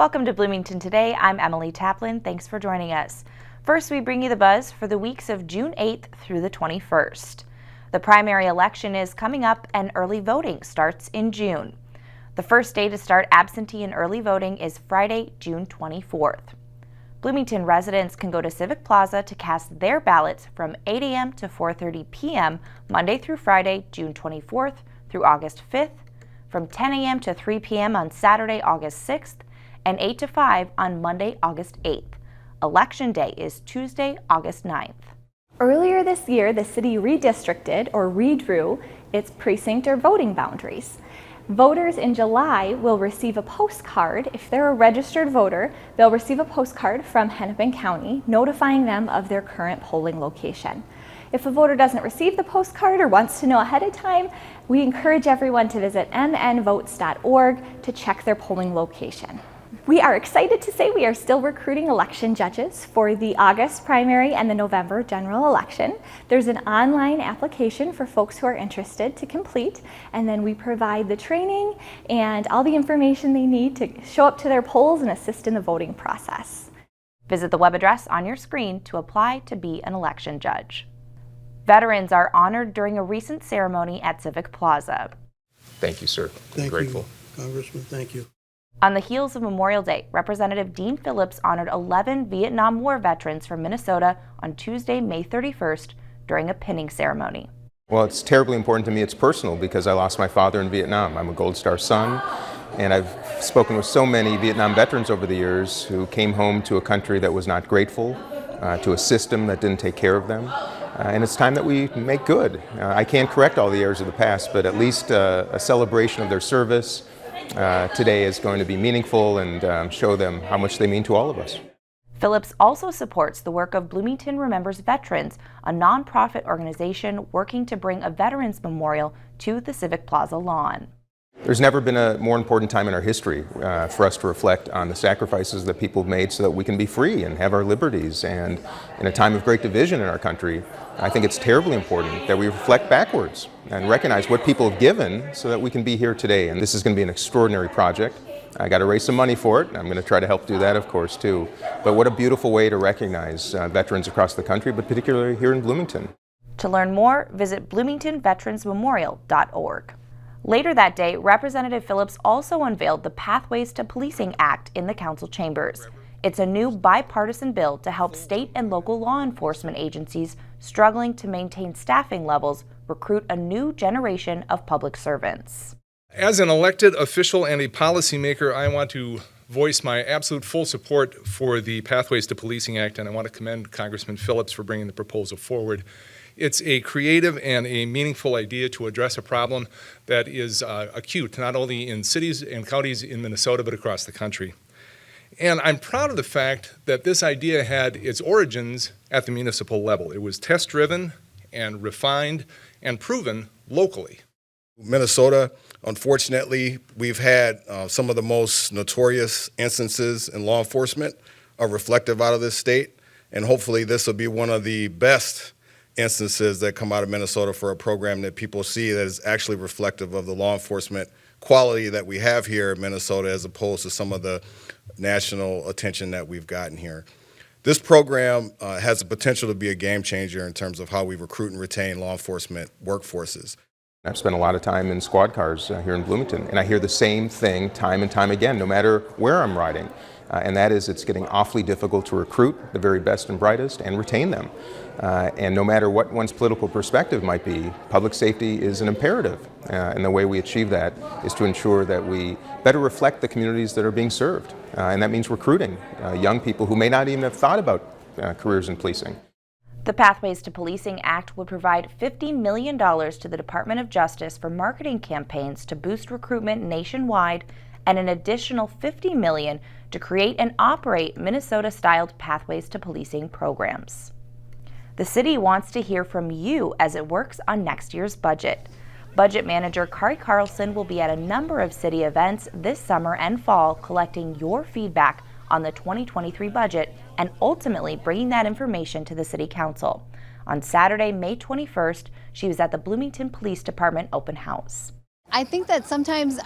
Welcome to Bloomington Today. I'm Emily Taplin. Thanks for joining us. First, we bring you the buzz for the weeks of June 8th through the 21st. The primary election is coming up and early voting starts in June. The first day to start absentee and early voting is Friday, June 24th. Bloomington residents can go to Civic Plaza to cast their ballots from 8 a.m. to 4:30 p.m. Monday through Friday, June 24th through August 5th, from 10 a.m. to 3 p.m. on Saturday, August 6th, and 8 to 5 on Monday, August 8th. Election Day is Tuesday, August 9th. Earlier this year, the city redistricted or redrew its precinct or voting boundaries. Voters in July will receive a postcard. If they're a registered voter, they'll receive a postcard from Hennepin County notifying them of their current polling location. If a voter doesn't receive the postcard or wants to know ahead of time, we encourage everyone to visit mnvotes.org to check their polling location. We are excited to say we are still recruiting election judges for the August primary and the November general election. There's an online application for folks who are interested to complete, and then we provide the training and all the information they need to show up to their polls and assist in the voting process. Visit the web address on your screen to apply to be an election judge. Veterans are honored during a recent ceremony at Civic Plaza. Thank you, sir. Thank you, Congressman. Thank you. On the heels of Memorial Day, Representative Dean Phillips honored 11 Vietnam War veterans from Minnesota on Tuesday, May 31st during a pinning ceremony. Well, it's terribly important to me. It's personal because I lost my father in Vietnam. I'm a Gold Star son, and I've spoken with so many Vietnam veterans over the years who came home to a country that was not grateful, to a system that didn't take care of them. And it's time that we make good. I can't correct all the errors of the past, but at least a celebration of their service today is going to be meaningful and show them how much they mean to all of us. Phillips also supports the work of Bloomington Remembers Veterans, a nonprofit organization working to bring a veterans memorial to the Civic Plaza lawn. There's never been a more important time in our history for us to reflect on the sacrifices that people have made so that we can be free and have our liberties. And in a time of great division in our country, I think it's terribly important that we reflect backwards and recognize what people have given so that we can be here today. And this is going to be an extraordinary project. I got to raise some money for it. I'm going to try to help do that, of course, too. But what a beautiful way to recognize veterans across the country, but particularly here in Bloomington. To learn more, visit bloomingtonveteransmemorial.org. Later that day, Representative Phillips also unveiled the Pathways to Policing Act in the council chambers. It's a new bipartisan bill to help state and local law enforcement agencies struggling to maintain staffing levels recruit a new generation of public servants. As an elected official and a policymaker, I want to voice my absolute full support for the Pathways to Policing Act, and I want to commend Congressman Phillips for bringing the proposal forward. It's a creative and a meaningful idea to address a problem that is acute, not only in cities and counties in Minnesota, but across the country. And I'm proud of the fact that this idea had its origins at the municipal level. It was test-driven and refined and proven locally. Minnesota, unfortunately, we've had some of the most notorious instances in law enforcement are reflective out of this state, and hopefully this will be one of the best instances that come out of Minnesota for a program that people see that is actually reflective of the law enforcement quality that we have here in Minnesota as opposed to some of the national attention that we've gotten here. This program has the potential to be a game changer in terms of how we recruit and retain law enforcement workforces. I've spent a lot of time in squad cars here in Bloomington, and I hear the same thing time and time again, no matter where I'm riding. And that is it's getting awfully difficult to recruit the very best and brightest and retain them. And no matter what one's political perspective might be, public safety is an imperative. And the way we achieve that is to ensure that we better reflect the communities that are being served. And that means recruiting young people who may not even have thought about careers in policing. The Pathways to Policing Act would provide $50 million to the Department of Justice for marketing campaigns to boost recruitment nationwide, and an additional $50 million to create and operate Minnesota-styled Pathways to Policing programs. The city wants to hear from you as it works on next year's budget. Budget Manager Kari Carlson will be at a number of city events this summer and fall collecting your feedback on the 2023 budget and ultimately bringing that information to the City Council. On Saturday, May 21st, she was at the Bloomington Police Department open house. I think that sometimes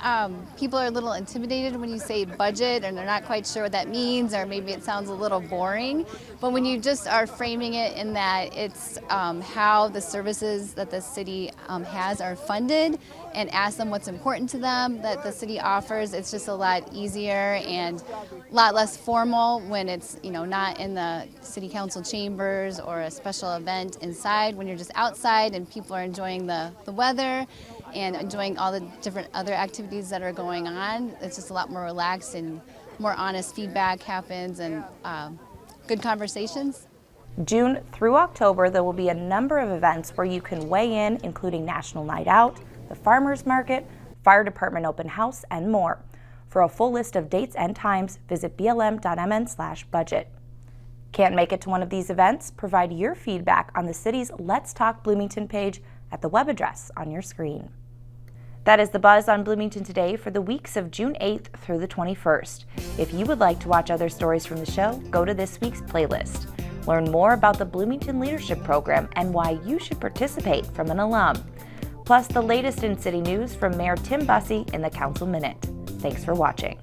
people are a little intimidated when you say budget and they're not quite sure what that means, or maybe it sounds a little boring. But when you just are framing it in that it's how the services that the city has are funded, and ask them what's important to them that the city offers, it's just a lot easier and a lot less formal when it's not in the city council chambers or a special event inside. When you're just outside and people are enjoying the weather and enjoying all the different other activities that are going on, it's just a lot more relaxed and more honest feedback happens and good conversations. June through October, there will be a number of events where you can weigh in, including National Night Out, the Farmers Market, Fire Department Open House, and more. For a full list of dates and times, visit blm.mn/budget. Can't make it to one of these events? Provide your feedback on the city's Let's Talk Bloomington page at the web address on your screen. That is the buzz on Bloomington today for the weeks of June 8th through the 21st. If you would like to watch other stories from the show, go to this week's playlist. Learn more about the Bloomington Leadership Program and why you should participate from an alum. Plus the latest in city news from Mayor Tim Bussey in the Council Minute. Thanks for watching.